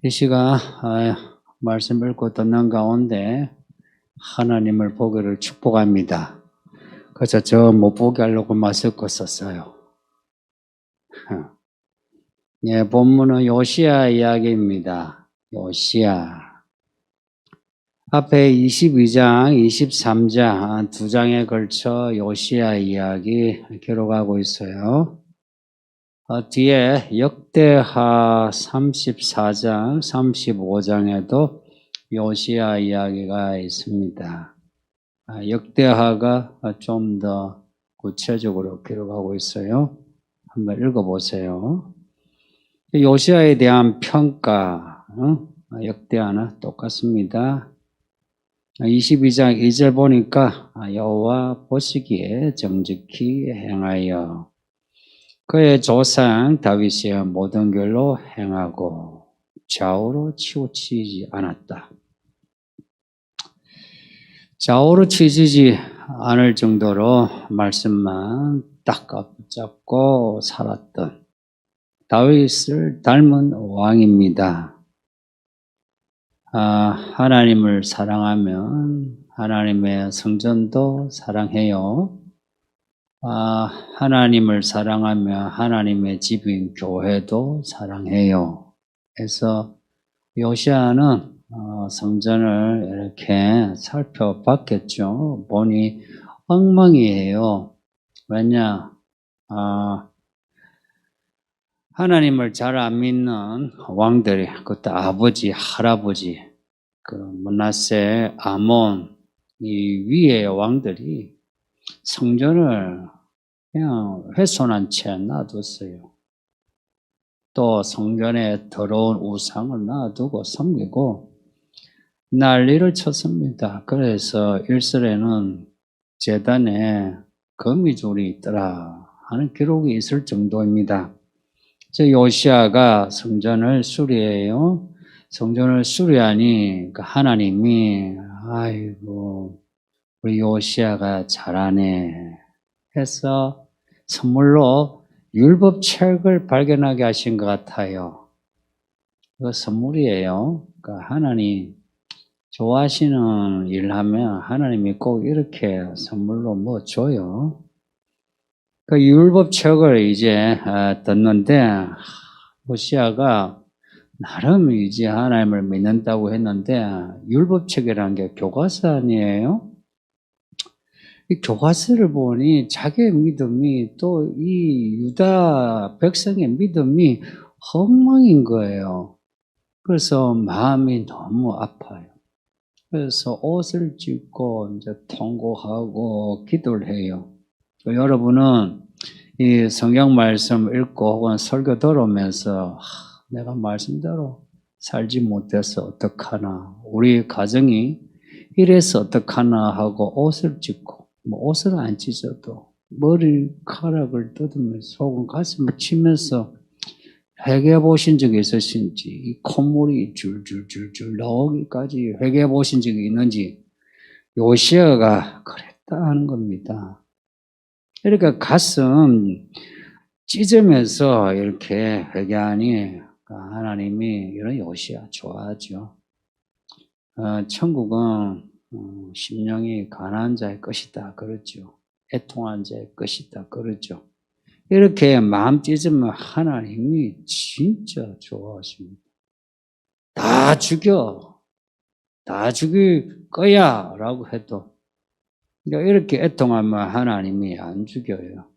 이 시간 말씀 읽고 듣는 가운데 하나님을 보기를 축복합니다. 그래서 저 못 보게 하려고 마스크 썼어요. 예, 본문은 요시야 이야기입니다. 요시야. 앞에 22장, 23장 두 장에 걸쳐 요시야 이야기 기록하고 있어요. 뒤에 역대하 34장, 35장에도 요시야 이야기가 있습니다. 역대하가 좀 더 구체적으로 기록하고 있어요. 한번 읽어보세요. 요시야에 대한 평가, 역대하나 똑같습니다. 22장 2절 보니까 여호와 보시기에 정직히 행하여 그의 조상 다윗의 모든 길로 행하고 좌우로 치우치지 않았다. 좌우로 치우치지 않을 정도로 말씀만 딱 붙잡고 살았던 다윗을 닮은 왕입니다. 하나님을 사랑하면 하나님의 성전도 사랑해요. 하나님을 사랑하며 하나님의 집인 교회도 사랑해요. 그래서 요시야는 성전을 이렇게 살펴봤겠죠. 보니 엉망이에요. 왜냐? 하나님을 잘 안 믿는 왕들이, 그것도 아버지, 할아버지, 그 므낫세, 아몬, 이 위의 왕들이 성전을 그냥 훼손한 채 놔뒀어요. 또 성전에 더러운 우상을 놔두고 섬기고 난리를 쳤습니다. 그래서 일설에는 제단에 거미줄이 있더라 하는 기록이 있을 정도입니다. 요시야가 성전을 수리해요. 성전을 수리하니 하나님이 아이고 우리 요시야가 잘하네 해서 선물로 율법책을 발견하게 하신 것 같아요. 이거 선물이에요. 그러니까 하나님 좋아하시는 일 하면 하나님이 꼭 이렇게 선물로 뭐 줘요. 그 율법책을 이제 듣는데 요시야가 나름 이제 하나님을 믿는다고 했는데 율법책이라는 게 교과서 아니에요? 이 교과서를 보니 자기의 믿음이 또 이 유다 백성의 믿음이 엉망인 거예요. 그래서 마음이 너무 아파요. 그래서 옷을 찢고 이제 통곡하고 기도를 해요. 여러분은 이 성경 말씀 읽고 혹은 설교 들으면서 내가 말씀대로 살지 못해서 어떡하나, 우리 가정이 이래서 어떡하나 하고 옷을 찢고, 뭐 옷을 안 찢어도 머리카락을 뜯으면서 혹은 가슴을 치면서 회개해 보신 적이 있으신지, 이 콧물이 줄줄줄줄 나오기까지 회개해 보신 적이 있는지, 요시야가 그랬다 하는 겁니다. 그러니까 가슴 찢으면서 이렇게 회개하니 하나님이 이런 요시야 좋아하죠. 천국은 심령이 가난한 자의 것이다 그러죠. 애통한 자의 것이다 그러죠. 이렇게 마음 찢으면 하나님이 진짜 좋아하십니다. 다 죽여, 다 죽일 거야 라고 해도 이렇게 애통하면 하나님이 안 죽여요.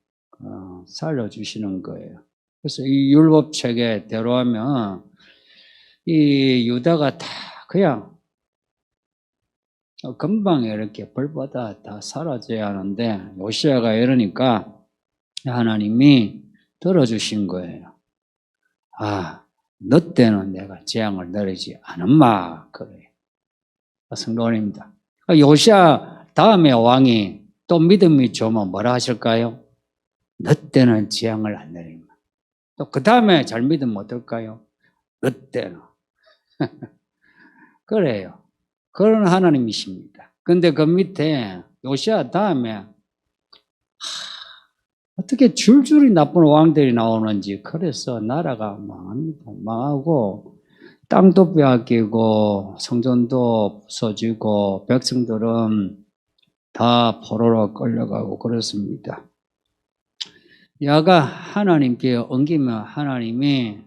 살려주시는 거예요. 그래서 이 율법책에 대로하면 이 유다가 다 그냥 금방 이렇게 벌받아 다 사라져야 하는데 요시야가 이러니까 하나님이 들어주신 거예요. 너 때는 내가 재앙을 내리지 않음마 그래요. 성도님입니다. 요시야 다음에 왕이 또 믿음이 좋으면 뭐라 하실까요? 너 때는 재앙을 안 내리마. 또 그 다음에 잘 믿으면 어떨까요? 너 때는. 그래요. 그런 하나님이십니다. 근데 그 밑에 요시야 다음에 어떻게 줄줄이 나쁜 왕들이 나오는지 그래서 나라가 망합니다. 망하고 땅도 빼앗기고 성전도 부서지고 백성들은 다 포로로 끌려가고 그렇습니다. 야가 하나님께 엉기면 하나님이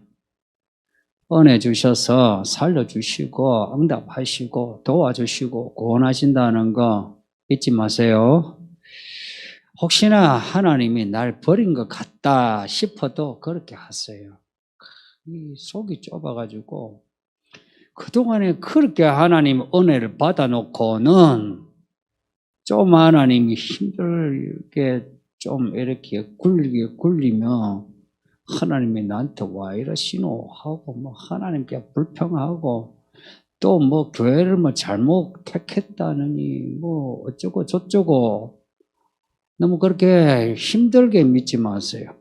은혜 주셔서 살려주시고 응답하시고 도와주시고 구원하신다는 거 잊지 마세요. 혹시나 하나님이 날 버린 것 같다 싶어도 그렇게 하세요. 이 속이 좁아가지고 그동안에 그렇게 하나님 은혜를 받아놓고는 좀 하나님이 힘들게 좀 이렇게 굴리면 하나님이 나한테 와 이러시노 하고 뭐 하나님께 불평하고 또 뭐 교회를 뭐 잘못 택했다느니 뭐 어쩌고 저쩌고 너무 그렇게 힘들게 믿지 마세요.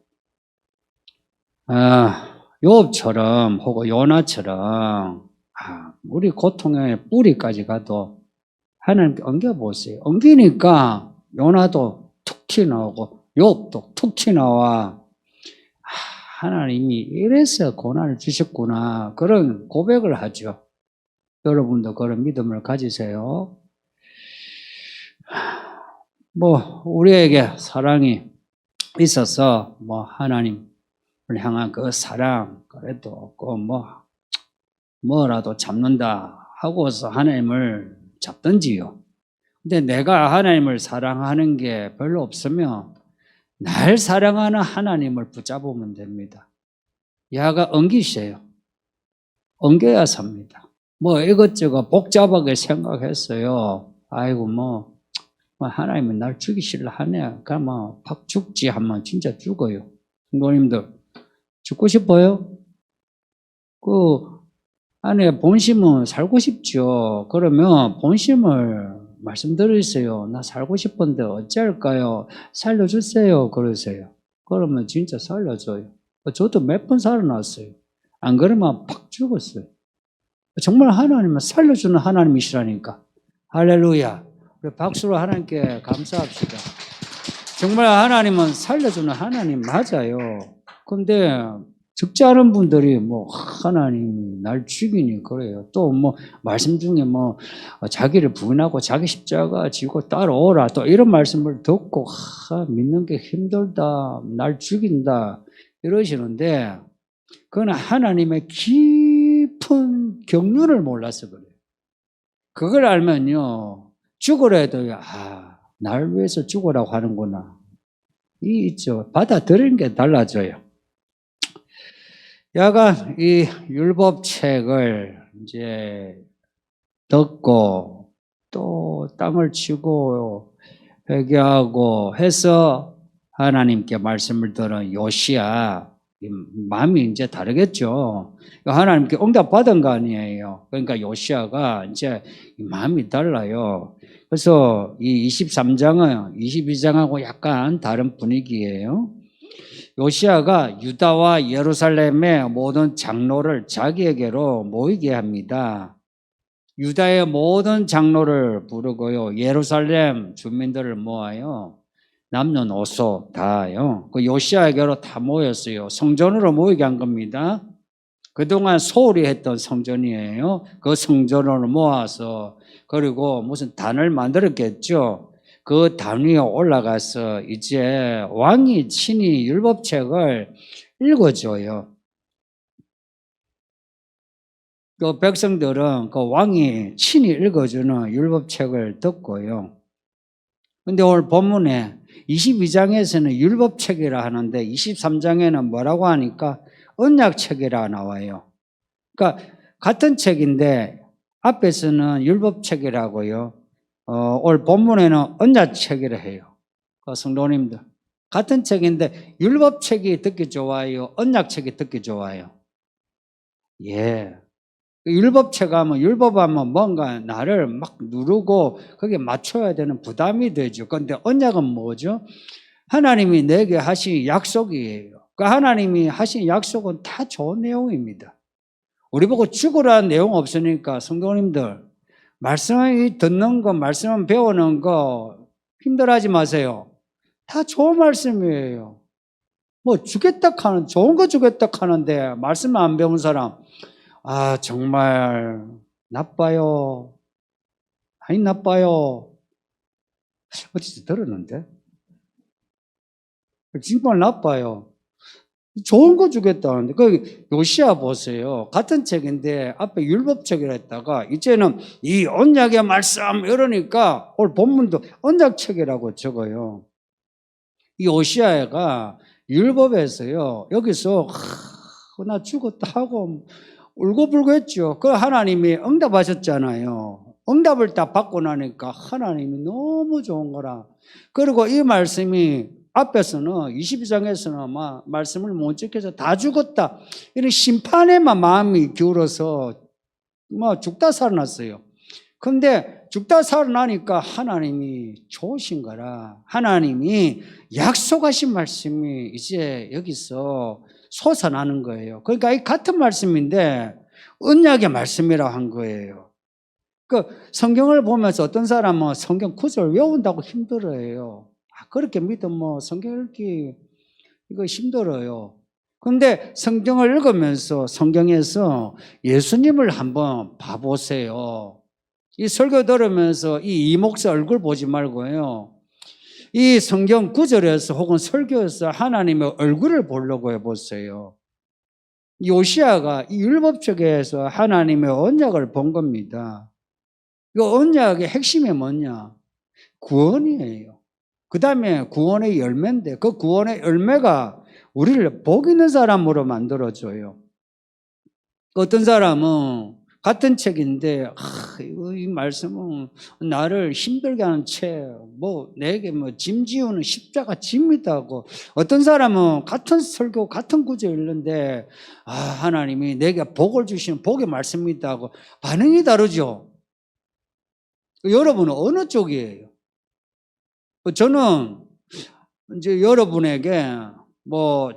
욥처럼 혹은 요나처럼 우리 고통의 뿌리까지 가도 하나님께 엉겨보세요. 엉기니까 요나도 툭 튀어나오고 욥도 툭 튀어나와. 하나님이 이래서 고난을 주셨구나 그런 고백을 하죠. 여러분도 그런 믿음을 가지세요. 뭐 우리에게 사랑이 있어서 뭐 하나님을 향한 그 사랑 그래도 그 뭐라도 잡는다 하고서 하나님을 잡든지요. 근데 내가 하나님을 사랑하는 게 별로 없으면 날 사랑하는 하나님을 붙잡으면 됩니다. 야가 엉기셔요. 엉겨야 삽니다. 뭐 이것저것 복잡하게 생각했어요. 아이고 하나님은 날 죽이실라 하네. 그럼 팍 죽지 하면 진짜 죽어요. 성도님들 죽고 싶어요? 그 안에 본심은 살고 싶죠. 그러면 본심을 말씀드리세요. 나 살고 싶은데 어찌할까요? 살려주세요. 그러세요. 그러면 진짜 살려줘요. 저도 몇 번 살아났어요. 안 그러면 팍 죽었어요. 정말 하나님은 살려주는 하나님이시라니까. 할렐루야. 우리 박수로 하나님께 감사합시다. 정말 하나님은 살려주는 하나님 맞아요. 근데 적지 않은 분들이 하나님이 날 죽이니 그래요. 또 말씀 중에 자기를 부인하고 자기 십자가 지고 따라오라 또 이런 말씀을 듣고 믿는 게 힘들다 날 죽인다 이러시는데 그건 하나님의 깊은 경륜을 몰라서 그래요. 그걸 알면요 죽으라 해도 날 위해서 죽으라고 하는구나 이 있죠. 받아들이는 게 달라져요. 야가 이 율법책을 이제 듣고 또 땅을 치고 회개하고 해서 하나님께 말씀을 들은 요시야 마음이 이제 다르겠죠. 하나님께 응답 받은 거 아니에요. 그러니까 요시야가 이제 마음이 달라요. 그래서 이 23장은 22장하고 약간 다른 분위기예요. 요시야가 유다와 예루살렘의 모든 장로를 자기에게로 모이게 합니다. 유다의 모든 장로를 부르고요. 예루살렘 주민들을 모아요. 남녀노소 다요. 그 요시야에게로 다 모였어요. 성전으로 모이게 한 겁니다. 그동안 소홀히 했던 성전이에요. 그 성전으로 모아서 그리고 무슨 단을 만들었겠죠. 그 단 위에 올라가서 이제 왕이 친히 율법책을 읽어줘요. 그 백성들은 그 왕이 친히 읽어주는 율법책을 듣고요. 근데 오늘 본문에 22장에서는 율법책이라 하는데 23장에는 뭐라고 하니까 언약책이라 나와요. 그러니까 같은 책인데 앞에서는 율법책이라고요. 오늘 본문에는 언약책이라 해요. 그 성도님들 같은 책인데 율법책이 듣기 좋아요? 언약책이 듣기 좋아요? 예. 율법책하면 율법하면 뭔가 나를 막 누르고 거기에 맞춰야 되는 부담이 되죠. 그런데 언약은 뭐죠? 하나님이 내게 하신 약속이에요. 그 하나님이 하신 약속은 다 좋은 내용입니다. 우리 보고 죽으라는 내용 없으니까 성도님들 말씀을 듣는 거, 말씀을 배우는 거 힘들어하지 마세요. 다 좋은 말씀이에요. 뭐 주겠다 하는 좋은 거 주겠다 하는데 말씀 안 배운 사람 아, 정말 나빠요. 아니, 나빠요. 어디서 들었는데? 정말 나빠요. 좋은 거 주겠다는데. 요시야 보세요. 같은 책인데 앞에 율법책이라 했다가 이제는 이 언약의 말씀 이러니까 오늘 본문도 언약책이라고 적어요. 이 요시야가 율법에서요. 여기서 나 죽었다 하고 울고불고 했죠. 그 하나님이 응답하셨잖아요. 응답을 딱 받고 나니까 하나님이 너무 좋은 거라. 그리고 이 말씀이 앞에서는 22장에서는 말씀을 못 지켜서 다 죽었다. 이런 심판에만 마음이 기울어서 죽다 살아났어요. 근데 죽다 살아나니까 하나님이 좋으신 거라. 하나님이 약속하신 말씀이 이제 여기서 솟아나는 거예요. 그러니까 이 같은 말씀인데 언약의 말씀이라고 한 거예요. 성경을 보면서 어떤 사람은 성경 구절 외운다고 힘들어해요. 그렇게 믿으면 성경 읽기 이거 힘들어요. 근데 성경을 읽으면서 성경에서 예수님을 한번 봐보세요. 이 설교 들으면서 이 이목사 얼굴 보지 말고요. 이 성경 구절에서 혹은 설교에서 하나님의 얼굴을 보려고 해보세요. 요시야가 이 율법책에서 하나님의 언약을 본 겁니다. 이 언약의 핵심이 뭐냐? 구원이에요. 그 다음에 구원의 열매인데 그 구원의 열매가 우리를 복 있는 사람으로 만들어줘요. 어떤 사람은 같은 책인데 이 말씀은 나를 힘들게 하는 책, 내게 짐 지우는 십자가 짐이다고. 어떤 사람은 같은 설교, 같은 구절 읽는데 하나님이 내게 복을 주시는 복의 말씀이다고. 반응이 다르죠. 여러분은 어느 쪽이에요? 저는 이제 여러분에게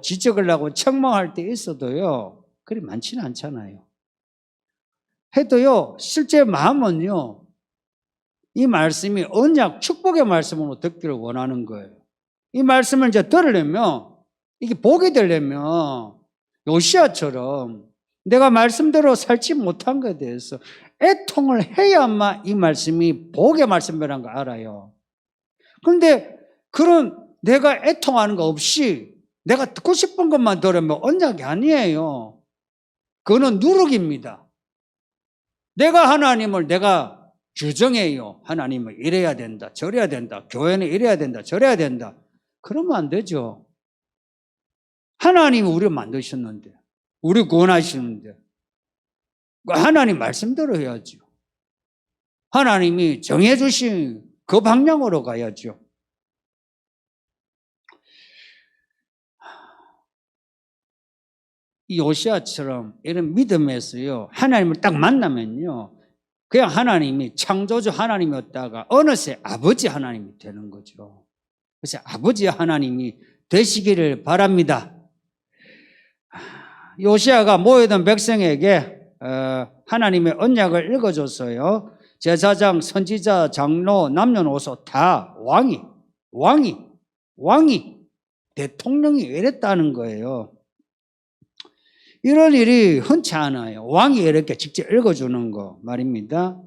지적을 하고 책망할 때 있어도요, 그리 많지는 않잖아요. 해도요, 실제 마음은요, 이 말씀이 언약, 축복의 말씀으로 듣기를 원하는 거예요. 이 말씀을 이제 들으려면, 이게 복이 되려면, 요시야처럼 내가 말씀대로 살지 못한 것에 대해서 애통을 해야만 이 말씀이 복의 말씀이라는 거 알아요. 그런데 그런 내가 애통하는 거 없이 내가 듣고 싶은 것만 들으면 언약이 아니에요. 그거는 누룩입니다. 내가 하나님을 내가 규정해요. 하나님은 이래야 된다, 저래야 된다, 교회는 이래야 된다, 저래야 된다. 그러면 안 되죠. 하나님이 우리를 만드셨는데, 우리 구원하시는데 하나님 말씀대로 해야죠. 하나님이 정해주신 그 방향으로 가야죠. 이 요시야처럼 이런 믿음에서요, 하나님을 딱 만나면요, 그냥 하나님이 창조주 하나님이었다가 어느새 아버지 하나님이 되는 거죠. 그래서 아버지 하나님이 되시기를 바랍니다. 요시야가 모여든 백성에게 하나님의 언약을 읽어줬어요. 제사장, 선지자, 장로, 남녀노소 다 왕이 대통령이 이랬다는 거예요. 이런 일이 흔치 않아요. 왕이 이렇게 직접 읽어주는 거 말입니다.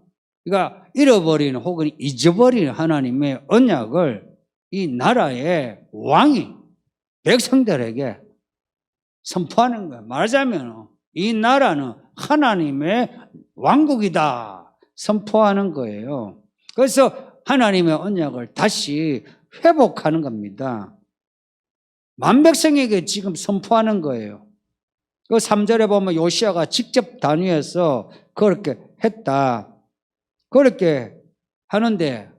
그러니까 잃어버린 혹은 잊어버린 하나님의 언약을 이 나라의 왕이 백성들에게 선포하는 거예요. 말하자면 이 나라는 하나님의 왕국이다 선포하는 거예요. 그래서 하나님의 언약을 다시 회복하는 겁니다. 만백성에게 지금 선포하는 거예요. 그 3절에 보면 요시야가 직접 단위해서 그렇게 했다. 그렇게 하는데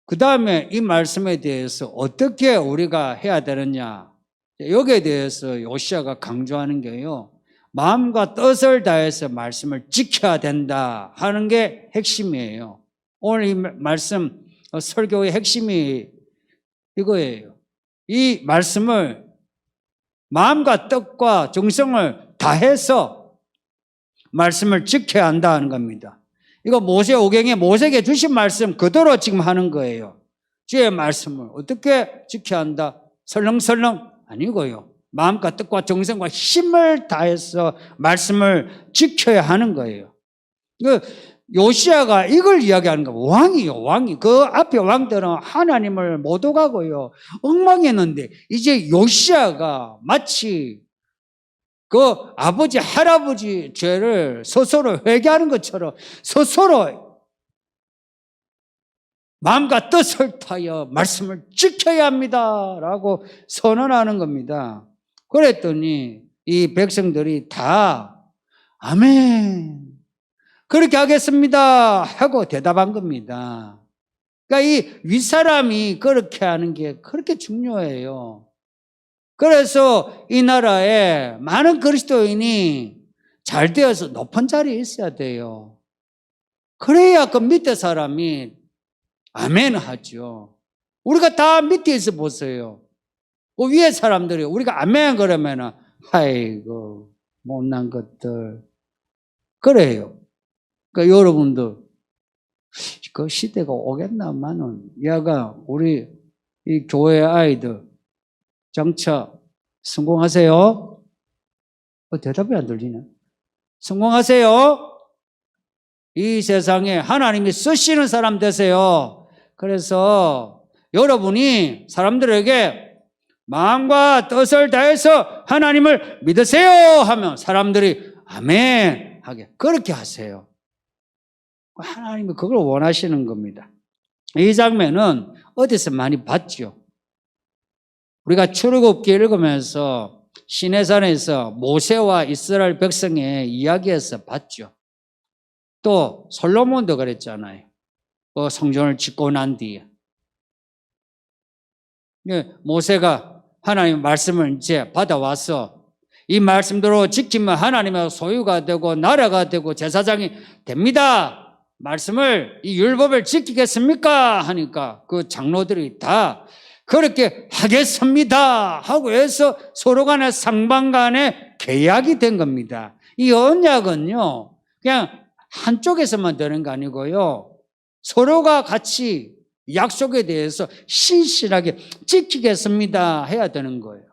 그 다음에 이 말씀에 대해서 어떻게 우리가 해야 되느냐. 여기에 대해서 요시야가 강조하는 게요. 마음과 뜻을 다해서 말씀을 지켜야 된다 하는 게 핵심이에요. 오늘 이 말씀 설교의 핵심이 이거예요. 이 말씀을 마음과 뜻과 정성을 다해서 말씀을 지켜야 한다 하는 겁니다. 이거 모세오경에 모세에게 주신 말씀 그대로 지금 하는 거예요. 주의 말씀을 어떻게 지켜야 한다? 설렁설렁 아니고요. 마음과 뜻과 정성과 힘을 다해서 말씀을 지켜야 하는 거예요. 요시야가 이걸 이야기하는 거예요. 왕이요, 왕이. 그 앞에 왕들은 하나님을 못 오가고요, 엉망했는데, 이제 요시야가 마치 그 아버지, 할아버지 죄를 스스로 회개하는 것처럼 스스로 마음과 뜻을 다하여 말씀을 지켜야 합니다 라고 선언하는 겁니다. 그랬더니 이 백성들이 다 아멘, 그렇게 하겠습니다 하고 대답한 겁니다. 그러니까 이 윗사람이 그렇게 하는 게 그렇게 중요해요. 그래서 이 나라에 많은 그리스도인이 잘 되어서 높은 자리에 있어야 돼요. 그래야 그 밑에 사람이 아멘 하죠. 우리가 다 밑에 있어 보세요. 그 위에 사람들이 우리가 아멘 그러면은 아이고 못난 것들 그래요. 그러니까 여러분들 그 시대가 오겠나마는 야가 우리 이 교회 아이들 장차 성공하세요? 대답이 안 들리네. 성공하세요? 이 세상에 하나님이 쓰시는 사람 되세요. 그래서 여러분이 사람들에게 마음과 뜻을 다해서 하나님을 믿으세요 하면 사람들이 아멘 하게 그렇게 하세요. 하나님이 그걸 원하시는 겁니다. 이 장면은 어디서 많이 봤죠? 우리가 출애굽기 읽으면서 시내산에서 모세와 이스라엘 백성의 이야기에서 봤죠. 또 솔로몬도 그랬잖아요. 성전을 짓고 난 뒤에 모세가 하나님의 말씀을 이제 받아와서 이 말씀대로 지키면 하나님의 소유가 되고 나라가 되고 제사장이 됩니다. 말씀을 이 율법을 지키겠습니까? 하니까 그 장로들이 다 그렇게 하겠습니다 하고 해서 서로 간에 상방 간에 계약이 된 겁니다. 이 언약은요 그냥 한쪽에서만 되는 거 아니고요, 서로가 같이 약속에 대해서 신실하게 지키겠습니다 해야 되는 거예요.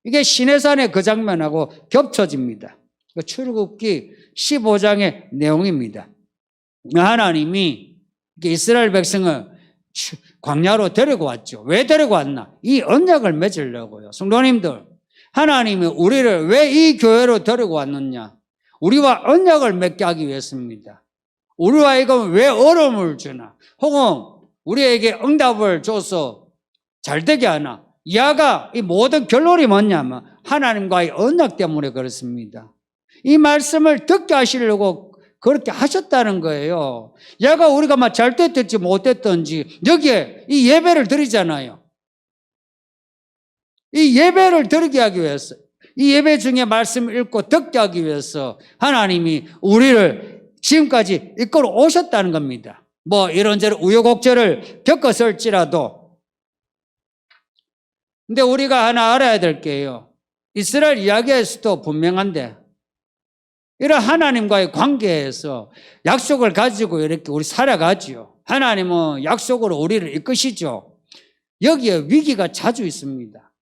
이게 시내산의 그 장면하고 겹쳐집니다. 출애굽기 15장의 내용입니다. 하나님이 이스라엘 백성을 광야로 데리고 왔죠. 왜 데리고 왔나? 이 언약을 맺으려고요. 성도님들, 하나님이 우리를 왜 이 교회로 데리고 왔느냐? 우리와 언약을 맺게 하기 위해서입니다. 우리와 이거 왜 어려움을 주나? 혹은 우리에게 응답을 줘서 잘 되게 하나? 야가 이 모든 결론이 뭐냐면 하나님과의 언약 때문에 그렇습니다. 이 말씀을 듣게 하시려고 그렇게 하셨다는 거예요. 야가 우리가 막 잘 됐든지 못 됐든지 여기에 이 예배를 드리잖아요. 이 예배를 드리게 하기 위해서, 이 예배 중에 말씀을 읽고 듣게 하기 위해서 하나님이 우리를 지금까지 이끌어 오셨다는 겁니다. 뭐 이런저런 우여곡절을 겪었을지라도. 근데 우리가 하나 알아야 될 게요, 이스라엘 이야기에서도 분명한데 이런 하나님과의 관계에서 약속을 가지고 이렇게 우리 살아가지요. 하나님은 약속으로 우리를 이끄시죠. 여기에 위기가 자주 있습니다.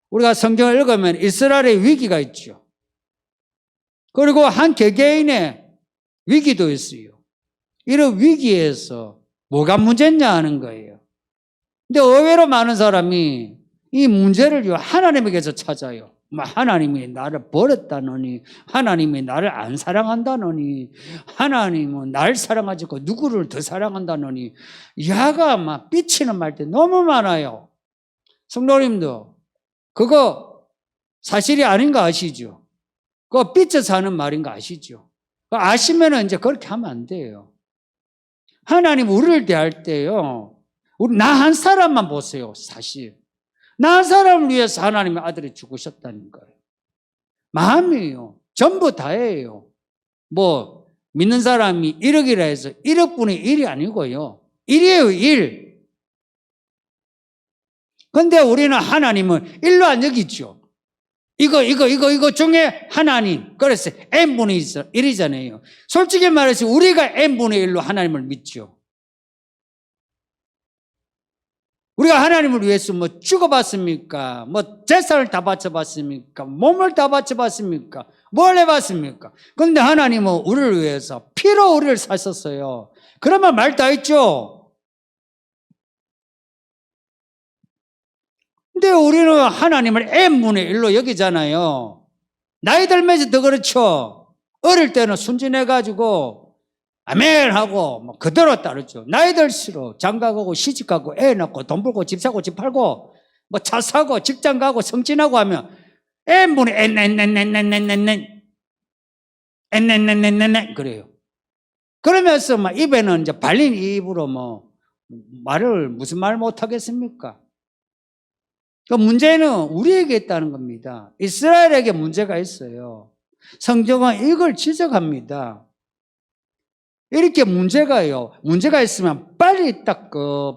우리가 성경을 읽으면 이스라엘의 위기가 있죠. 그리고 한 개개인의 위기도 있어요. 이런 위기에서 뭐가 문제냐 하는 거예요. 근데 의외로 많은 사람이 이 문제를 하나님에게서 찾아요. 하나님이 나를 버렸다느니, 하나님이 나를 안 사랑한다느니, 하나님은 날 사랑하지 않고 누구를 더 사랑한다느니, 야가 막 삐치는 말들 너무 많아요. 성도님도 그거 사실이 아닌 거 아시죠? 그거 삐쳐서 하는 말인 거 아시죠? 아시면 이제 그렇게 하면 안 돼요. 하나님 우리를 대할 때요, 나 한 사람만 보세요. 사실 나 한 사람을 위해서 하나님의 아들이 죽으셨다는 거예요. 마음이에요. 전부 다예요. 뭐 믿는 사람이 1억이라 해서 1억분의 1이 아니고요, 1이에요, 1. 근데 우리는 하나님은 1로 안 여기죠. 이거 중에 하나님, 그래서 n분의 1이잖아요. 솔직히 말해서 우리가 n분의 1로 하나님을 믿죠. 우리가 하나님을 위해서 뭐 죽어봤습니까? 뭐 재산을 다 바쳐봤습니까? 몸을 다 바쳐봤습니까? 뭘 해봤습니까? 그런데 하나님은 우리를 위해서 피로 우리를 사셨어요. 그러면 말 다 했죠. 근데 우리는 하나님을 n분의 1로 여기잖아요. 나이 들면서 더 그렇죠. 어릴 때는 순진해가지고 아멘 하고 뭐 그대로 따르죠. 나이 들수록 장가가고 시집가고 애 낳고 돈 벌고 집 사고 집 팔고 뭐 차 사고 직장 가고 성진하고 하면 n분의 n 그래요. 그러면서 막 입에는 이제 발린 입으로 뭐 말을 무슨 말 못 하겠습니까? 그 문제는 우리에게 있다는 겁니다. 이스라엘에게 문제가 있어요. 성경은 이걸 지적합니다. 이렇게 문제가 있으면 빨리 딱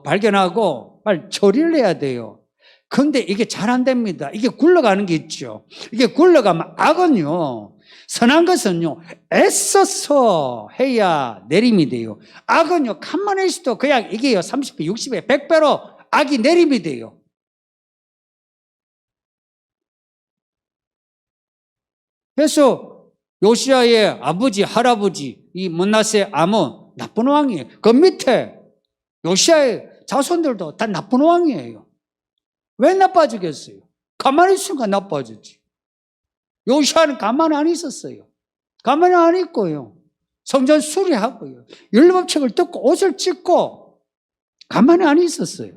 발견하고 빨리 처리를 해야 돼요. 그런데 이게 잘 안 됩니다. 이게 굴러가는 게 있죠. 이게 굴러가면 악은요, 선한 것은요, 애써서 해야 내림이 돼요. 악은요, 가만히 있어도 그냥 이게요, 30배, 60배, 100배로 악이 내림이 돼요. 그래서 요시아의 아버지, 할아버지, 이 므낫세 암은 나쁜 왕이에요. 그 밑에 요시아의 자손들도 다 나쁜 왕이에요. 왜 나빠지겠어요? 가만히 있으니까 나빠졌지. 요시아는 가만히 안 있었어요. 가만히 안 있고요. 성전 수리하고요. 율법책을 듣고 옷을 찢고 가만히 안 있었어요.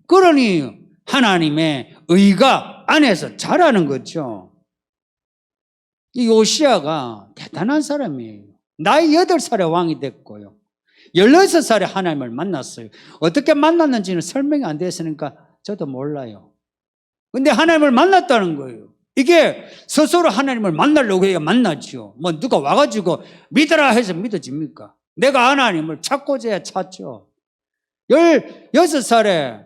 그러니 하나님의 의가 안에서 자라는 거죠. 이 요시아가 대단한 사람이에요. 나이 8살에 왕이 됐고요. 16살에 하나님을 만났어요. 어떻게 만났는지는 설명이 안 됐으니까 저도 몰라요. 근데 하나님을 만났다는 거예요. 이게 스스로 하나님을 만나려고 해야 만나죠. 뭐 누가 와가지고 믿어라 해서 믿어집니까? 내가 하나님을 찾고자 해야 찾죠. 16살에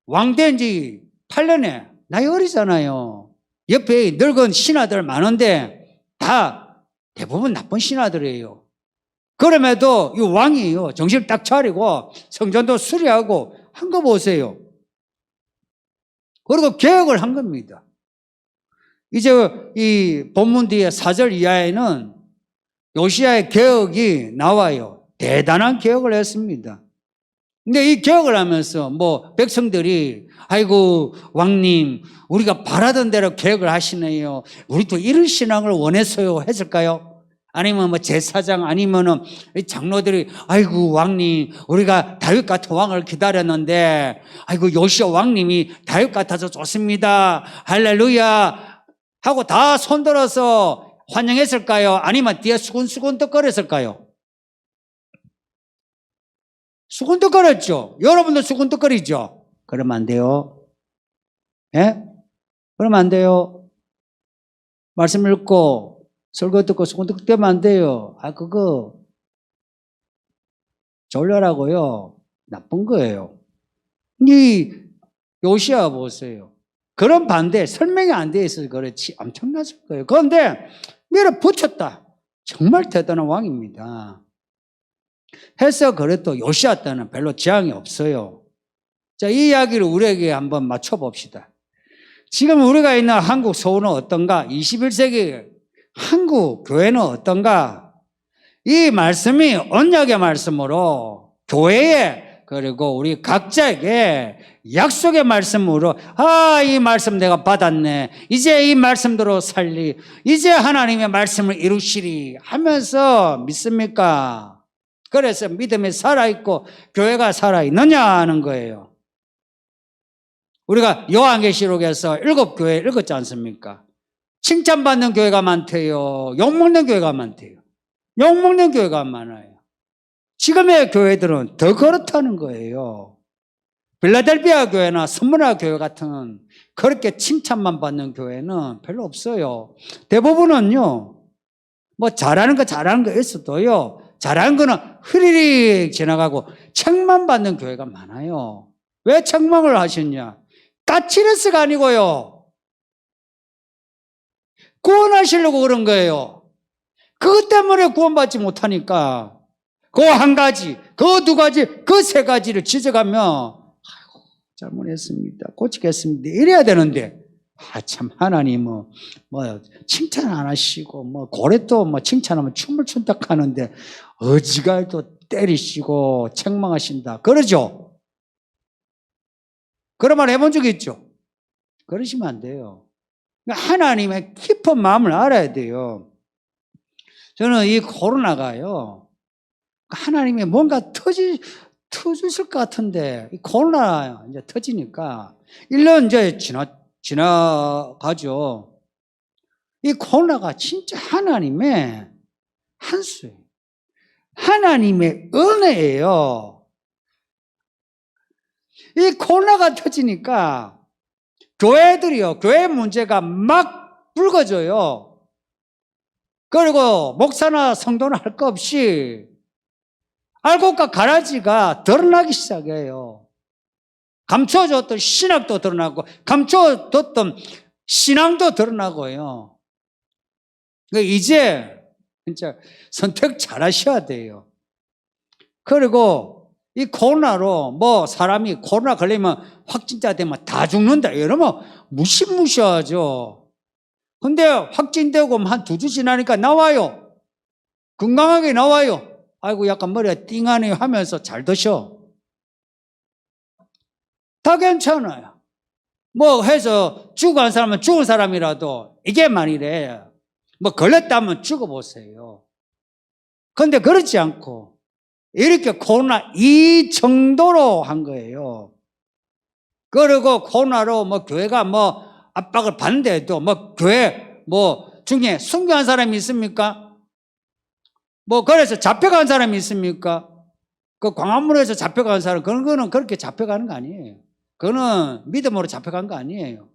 왕 된 지 8년에 나이 어리잖아요. 옆에 늙은 신하들 많은데 다 대부분 나쁜 신하들이에요. 그럼에도 이 왕이요, 정신을 딱 차리고 성전도 수리하고 한 거 보세요. 그리고 개혁을 한 겁니다. 이제 이 본문 뒤에 4절 이하에는 요시아의 개혁이 나와요. 대단한 개혁을 했습니다. 근데 이 개혁을 하면서 뭐 백성들이 아이고 왕님 우리가 바라던 대로 개혁을 하시네요. 우리도 이런 신앙을 원했어요 했을까요? 아니면 뭐 제사장 아니면은 장로들이 아이고 왕님 우리가 다윗 같은 왕을 기다렸는데 아이고 요시아 왕님이 다윗 같아서 좋습니다. 할렐루야 하고 다 손들어서 환영했을까요? 아니면 뒤에 수군수군덕거렸을까요? 수군덕거렸죠. 여러분도 수군덕거리죠. 그러면 안 돼요. 예? 그러면 안 돼요. 말씀 읽고 설교 듣고 수군덕거리면 안 돼요. 그거 졸려라고요. 나쁜 거예요. 이 요시아 보세요. 그런 반대 설명이 안 돼 있어서 그렇지 엄청났을 거예요. 그런데 밀어붙였다. 정말 대단한 왕입니다. 해서 그래도 요시아 때는 별로 지향이 없어요. 자, 이 이야기를 우리에게 한번 맞춰봅시다. 지금 우리가 있는 한국 서울은 어떤가? 21세기 한국 교회는 어떤가? 이 말씀이 언약의 말씀으로 교회에 그리고 우리 각자에게 약속의 말씀으로 이 말씀 내가 받았네. 이제 이 말씀대로 살리. 이제 하나님의 말씀을 이루시리 하면서 믿습니까? 그래서 믿음이 살아있고 교회가 살아있느냐 하는 거예요. 우리가 요한계시록에서 7교회 읽었지 않습니까? 칭찬받는 교회가 많대요. 욕먹는 교회가 많대요. 욕먹는 교회가 많아요. 지금의 교회들은 더 그렇다는 거예요. 필라델피아 교회나 스무나 교회 같은 그렇게 칭찬만 받는 교회는 별로 없어요. 대부분은요, 뭐 잘하는 거 있어도요, 잘하는 거는 흐리릭 지나가고 책만 받는 교회가 많아요. 왜 책망을 하셨냐? 까치레스가 아니고요. 구원하시려고 그런 거예요. 그것 때문에 구원받지 못하니까 그 한 가지, 그 두 가지, 그 세 가지를 지적하면 잘못했습니다. 고치겠습니다. 이래야 되는데, 참, 하나님은, 칭찬 안 하시고, 고래도 칭찬하면 춤을 춘다 하는데, 어지간히 때리시고, 책망하신다. 그러죠? 그런 말 해본 적 있죠? 그러시면 안 돼요. 하나님의 깊은 마음을 알아야 돼요. 저는 이 코로나가요, 하나님이 뭔가 터주실 것 같은데, 이 코로나 이제 터지니까, 1년 이제 지나가죠. 이 코로나가 진짜 하나님의 한수예요. 하나님의 은혜예요. 이 코로나가 터지니까, 교회 문제가 막 불거져요. 그리고 목사나 성도는 할 거 없이 알곡과 가라지가 드러나기 시작해요. 감춰줬던 신학도 드러나고 감춰뒀던 신앙도 드러나고요. 이제 진짜 선택 잘 하셔야 돼요. 그리고 이 코로나로 사람이 코로나 걸리면 확진자 되면 다 죽는다 이러면 무시무시하죠. 근데 확진되고 한 2주 지나니까 나와요. 건강하게 나와요. 아이고 약간 머리가 띵하네요 하면서 잘 드셔. 다 괜찮아요. 해서 죽어간 사람은 죽은 사람이라도 이게 만일에 걸렸다면 죽어보세요. 근데 그렇지 않고 이렇게 코로나 이 정도로 한 거예요. 그리고 코로나로 교회가 압박을 받는데도 교회 중에 순교한 사람이 있습니까? 그래서 잡혀간 사람이 있습니까? 그 광화문에서 잡혀간 사람, 그런 거는 그렇게 잡혀가는 거 아니에요. 그거는 믿음으로 잡혀간 거 아니에요.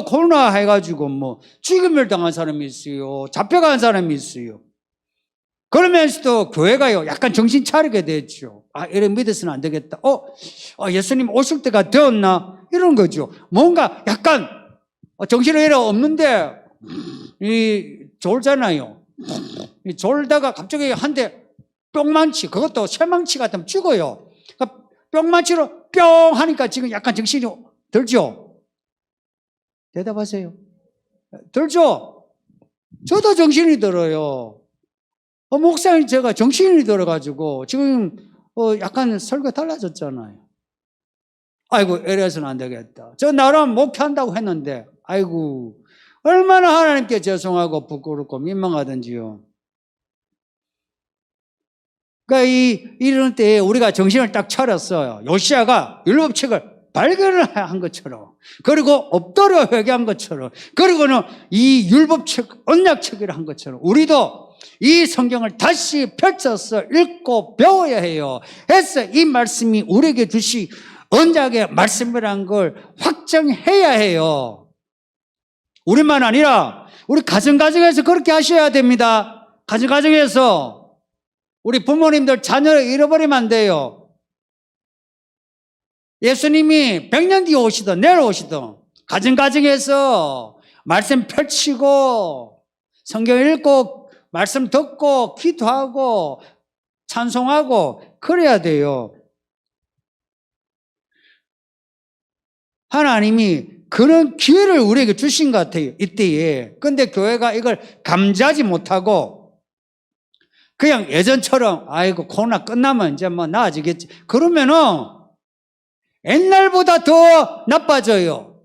코로나 해가지고 죽임을 당한 사람이 있어요. 잡혀간 사람이 있어요. 그러면서도 교회가요, 약간 정신 차리게 됐죠. 이래 믿어서는 안 되겠다. 예수님 오실 때가 되었나? 이런 거죠. 뭔가 약간 정신이 이래 없는데, 졸잖아요. 졸다가 갑자기 한 대 뿅망치, 그것도 쇠망치 같으면 죽어요. 그러니까 뿅망치로 뿅 하니까 지금 약간 정신이 들죠? 대답하세요. 들죠? 저도 정신이 들어요. 목사님 제가 정신이 들어가지고 지금 약간 설교 달라졌잖아요. 아이고 이래서는 안 되겠다. 저 나름 목회한다고 했는데 아이고 얼마나 하나님께 죄송하고 부끄럽고 민망하든지요. 그러니까 이런 때에 우리가 정신을 딱 차렸어요. 요시야가 율법책을 발견을 한 것처럼, 그리고 엎드려 회개한 것처럼, 그리고는 이 율법책, 언약책을 한 것처럼 우리도 이 성경을 다시 펼쳐서 읽고 배워야 해요. 해서 이 말씀이 우리에게 주신 언약의 말씀이라는 걸 확정해야 해요. 우리만 아니라 우리 가정에서 그렇게 하셔야 됩니다. 가정에서 우리 부모님들 자녀를 잃어버리면 안 돼요. 예수님이 100년 뒤에 오시든 내일 오시든 가정에서 말씀 펼치고 성경 읽고 말씀 듣고 기도하고 찬송하고 그래야 돼요. 하나님이 그런 기회를 우리에게 주신 것 같아요. 이때에. 근데 교회가 이걸 감지하지 못하고 그냥 예전처럼 아이고 코로나 끝나면 이제 나아지겠지. 그러면은 옛날보다 더 나빠져요.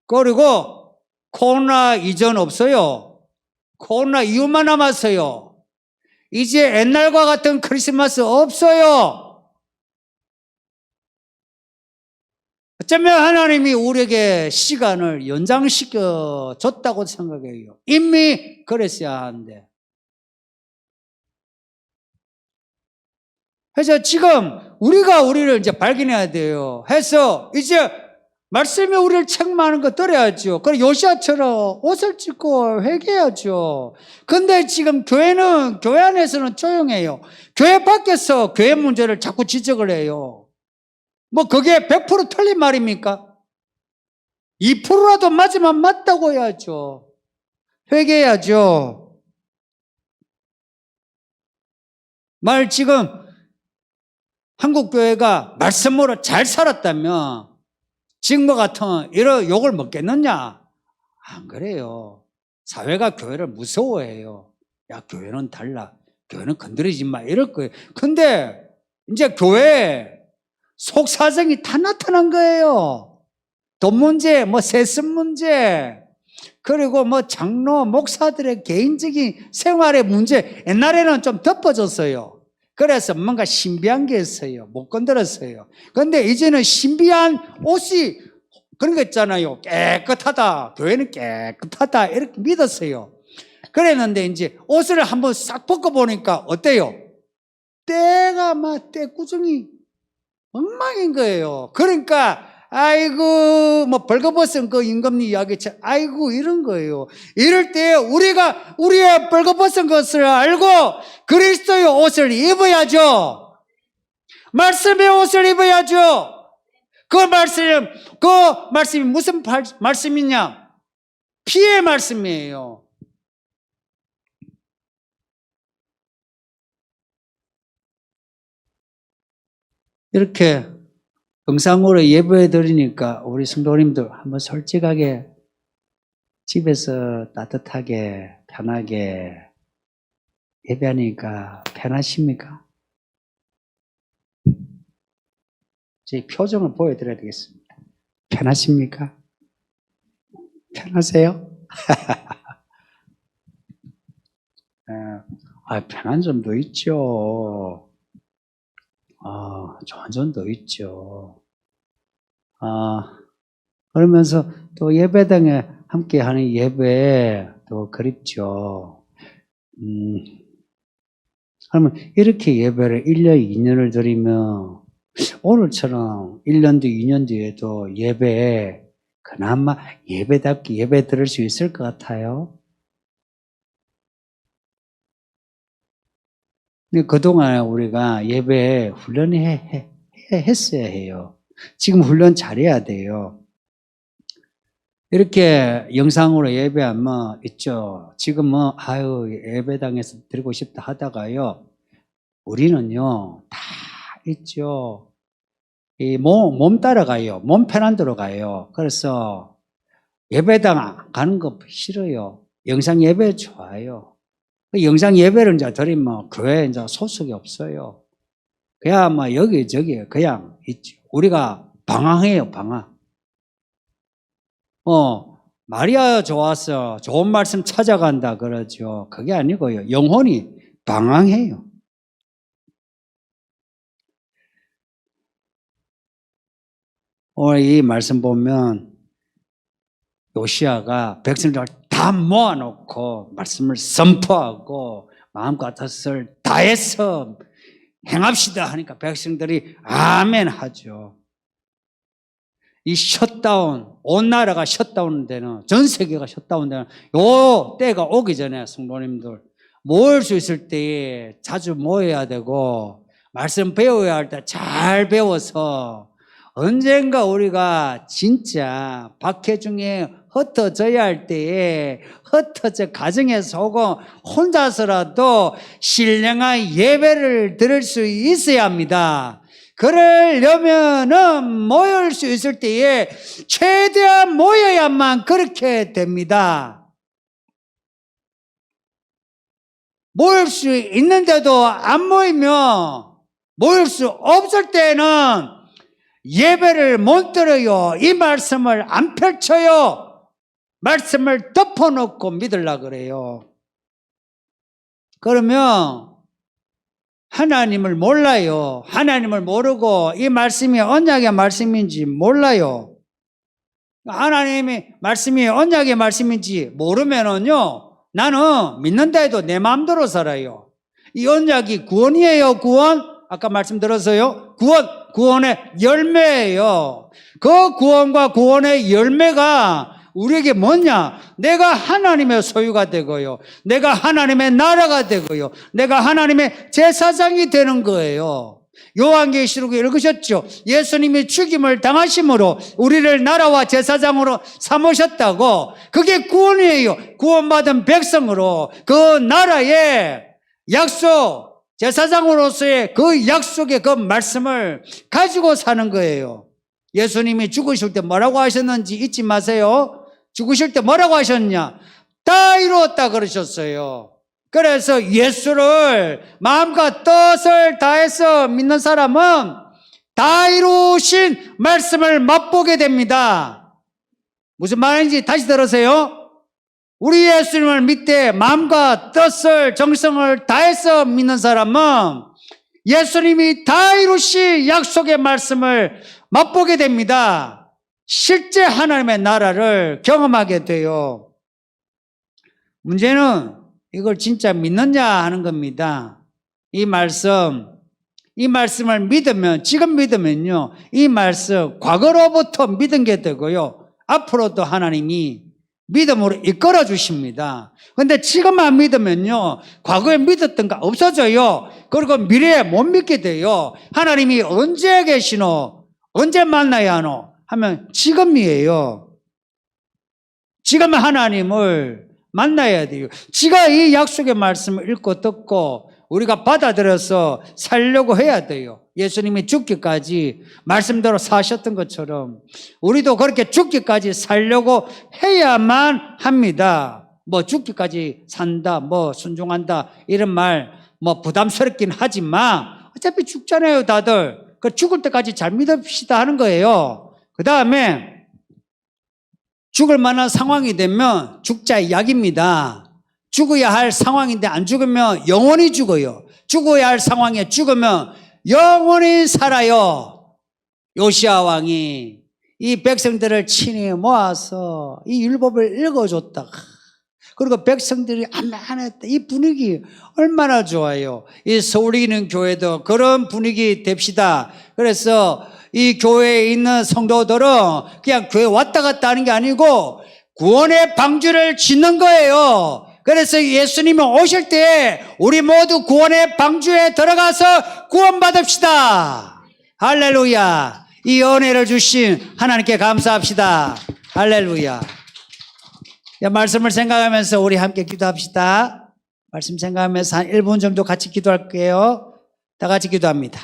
그리고 코로나 이전 없어요. 코로나 이후만 남았어요. 이제 옛날과 같은 크리스마스 없어요. 어쩌면 하나님이 우리에게 시간을 연장시켜 줬다고 생각해요. 이미 그랬어야 하는데. 그래서 지금 우리가 우리를 이제 발견해야 돼요. 해서 이제 말씀이 우리를 책망하는 거 들어야죠. 그리고 요시야처럼 옷을 찢고 회개해야죠. 근데 지금 교회 안에서는 조용해요. 교회 밖에서 교회 문제를 자꾸 지적을 해요. 그게 100% 틀린 말입니까? 2%라도 맞으면 맞다고 해야죠. 회개해야죠. 지금 한국 교회가 말씀으로 잘 살았다면 지금과 같은 이런 욕을 먹겠느냐? 안 그래요. 사회가 교회를 무서워해요. 야, 교회는 달라. 교회는 건드리지 마. 이럴 거예요. 근데 이제 교회에 속사정이 다 나타난 거예요. 돈 문제, 세습 문제, 그리고 장로, 목사들의 개인적인 생활의 문제. 옛날에는 좀 덮어졌어요. 그래서 뭔가 신비한 게 있어요. 못 건드렸어요. 근데 이제는 신비한 옷이 그런 거 있잖아요. 깨끗하다. 교회는 깨끗하다. 이렇게 믿었어요. 그랬는데 이제 옷을 한번 싹 벗고보니까 어때요? 때가 때꾸중이 엉망인 거예요. 그러니까 아이고 벌거벗은 그 임금님 이야기처럼 아이고 이런 거예요. 이럴 때 우리가 우리의 벌거벗은 것을 알고 그리스도의 옷을 입어야죠. 말씀의 옷을 입어야죠. 그 말씀이 무슨 말씀이냐? 피의 말씀이에요. 이렇게 영상으로 예배해 드리니까 우리 성도님들 한번 솔직하게 집에서 따뜻하게 편하게 예배하니까 편하십니까? 제 표정을 보여드려야 되겠습니다. 편하십니까? 편하세요? 편한 점도 있죠. 좋은 점도 있죠. 그러면서 또 예배당에 함께 하는 예배 또 그립죠. 그러면 이렇게 예배를 1년, 2년을 드리면 오늘처럼 1년 뒤, 2년 뒤에도 예배에 그나마 예배답게 예배 드릴 수 있을 것 같아요. 근데 그동안 우리가 예배 훈련했어야 해요. 지금 훈련 잘해야 돼요. 이렇게 영상으로 예배하면 있죠. 지금은 예배당에서 드리고 싶다 하다가요. 우리는요 다 있죠. 이 몸 따라가요. 몸 편한 데로 가요. 그래서 예배당 가는 거 싫어요. 영상 예배 좋아요. 영상 예배를 이제 드리면 교회에 이제 소속이 없어요. 그냥 여기저기 그냥 있죠. 우리가 방황해요, 방황. 마리아 좋아서 좋은 말씀 찾아간다 그러죠. 그게 아니고요. 영혼이 방황해요. 오늘 이 말씀 보면 요시야가 백성들을 다 모아놓고 말씀을 선포하고 마음과 뜻을 다해서 행합시다 하니까 백성들이 아멘 하죠. 이 셧다운, 온 나라가 셧다운 되는, 전 세계가 셧다운 되는 요 때가 오기 전에 성도님들 모일 수 있을 때에 자주 모여야 되고 말씀 배워야 할 때 잘 배워서 언젠가 우리가 진짜 박해중에 흩어져야 할 때에 흩어져 가정에서 오고 혼자서라도 신령한 예배를 드릴 수 있어야 합니다. 그러려면은 모일 수 있을 때에 최대한 모여야만 그렇게 됩니다. 모일 수 있는데도 안 모이면 모일 수 없을 때는 예배를 못 들어요. 이 말씀을 안 펼쳐요. 말씀을 덮어놓고 믿으려고 그래요. 그러면 하나님을 몰라요. 하나님을 모르고 이 말씀이 언약의 말씀인지 몰라요. 하나님의 말씀이 언약의 말씀인지 모르면은요, 나는 믿는다 해도 내 마음대로 살아요. 이 언약이 구원이에요, 구원? 아까 말씀드렸어요. 구원의 열매예요. 그 구원과 구원의 열매가 우리에게 뭐냐? 내가 하나님의 소유가 되고요. 내가 하나님의 나라가 되고요. 내가 하나님의 제사장이 되는 거예요. 요한계시록에 읽으셨죠? 예수님이 죽임을 당하심으로 우리를 나라와 제사장으로 삼으셨다고. 그게 구원이에요. 구원받은 백성으로 그 나라의 약속, 제사장으로서의 그 약속의 그 말씀을 가지고 사는 거예요. 예수님이 죽으실 때 뭐라고 하셨는지 잊지 마세요. 죽으실 때 뭐라고 하셨냐? 다 이루었다 그러셨어요. 그래서 예수를 마음과 뜻을 다해서 믿는 사람은 다 이루신 말씀을 맛보게 됩니다. 무슨 말인지 다시 들으세요. 우리 예수님을 믿되 마음과 뜻을 정성을 다해서 믿는 사람은 예수님이 다 이루신 약속의 말씀을 맛보게 됩니다. 실제 하나님의 나라를 경험하게 돼요. 문제는 이걸 진짜 믿느냐 하는 겁니다. 이 말씀을 믿으면, 지금 믿으면요, 이 말씀 과거로부터 믿은 게 되고요, 앞으로도 하나님이 믿음으로 이끌어 주십니다. 그런데 지금 안 믿으면요, 과거에 믿었던 거 없어져요. 그리고 미래에 못 믿게 돼요. 하나님이 언제 계시노? 언제 만나야 하노? 하면 지금이에요. 지금 하나님을 만나야 돼요. 지가 이 약속의 말씀을 읽고 듣고 우리가 받아들여서 살려고 해야 돼요. 예수님이 죽기까지 말씀대로 사셨던 것처럼 우리도 그렇게 죽기까지 살려고 해야만 합니다. 뭐 죽기까지 산다, 뭐 순종한다 이런 말 뭐 부담스럽긴 하지만 어차피 죽잖아요, 다들. 그 죽을 때까지 잘 믿읍시다 하는 거예요. 그 다음에 죽을 만한 상황이 되면 죽자의 약입니다. 죽어야 할 상황인데 안 죽으면 영원히 죽어요. 죽어야 할 상황에 죽으면 영원히 살아요. 요시야 왕이 이 백성들을 친히 모아서 이 율법을 읽어줬다. 그리고 백성들이 아멘했다. 이 분위기 얼마나 좋아요. 이 서울에 있는 교회도 그런 분위기 됩시다. 그래서 이 교회에 있는 성도들은 그냥 교회 왔다 갔다 하는 게 아니고 구원의 방주를 짓는 거예요. 그래서 예수님이 오실 때 우리 모두 구원의 방주에 들어가서 구원받읍시다. 할렐루야. 이 은혜를 주신 하나님께 감사합시다. 할렐루야. 말씀을 생각하면서 우리 함께 기도합시다. 말씀 생각하면서 한 1분 정도 같이 기도할게요. 다 같이 기도합니다.